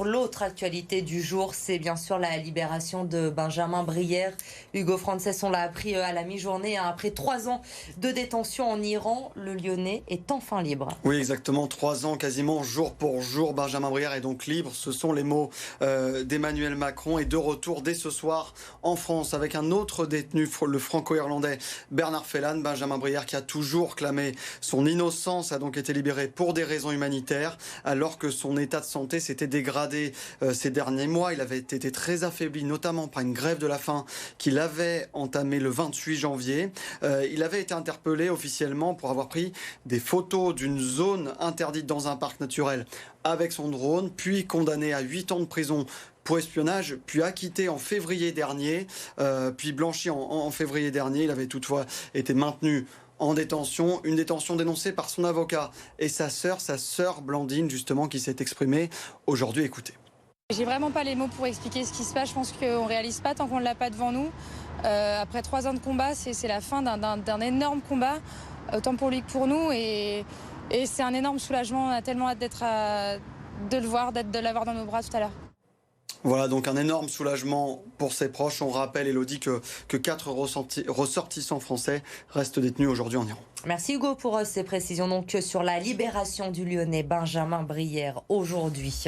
L'autre actualité du jour, c'est bien sûr la libération de Benjamin Brière. Hugo Frances, on l'a appris à la mi-journée. Après 3 ans de détention en Iran, le Lyonnais est enfin libre. Oui, exactement. 3 ans quasiment, jour pour jour. Benjamin Brière est donc libre. Ce sont les mots d'Emmanuel Macron. Et de retour dès ce soir en France avec un autre détenu, le franco-irlandais Bernard Fellan. Benjamin Brière, qui a toujours clamé son innocence, a donc été libéré pour des raisons humanitaires, alors que son état de santé s'était dégradé ces derniers mois. Il avait été très affaibli, notamment par une grève de la faim qu'il avait entamée le 28 janvier. Il avait été interpellé officiellement pour avoir pris des photos d'une zone interdite dans un parc naturel avec son drone, puis condamné à 8 ans de prison pour espionnage, puis acquitté en février dernier, puis blanchi en février dernier. Il avait toutefois été maintenu en détention, une détention dénoncée par son avocat et sa sœur Blandine, justement, qui s'est exprimée aujourd'hui. Écoutez. J'ai vraiment pas les mots pour expliquer ce qui se passe. Je pense qu'on réalise pas tant qu'on ne l'a pas devant nous. Après 3 ans de combat, c'est la fin d'un énorme combat, autant pour lui que pour nous. Et c'est un énorme soulagement. On a tellement hâte de le voir, de l'avoir dans nos bras tout à l'heure. Voilà, donc un énorme soulagement pour ses proches. On rappelle, Elodie, que 4 ressortissants français restent détenus aujourd'hui en Iran. Merci Hugo pour ces précisions donc sur la libération du Lyonnais Benjamin Brière aujourd'hui.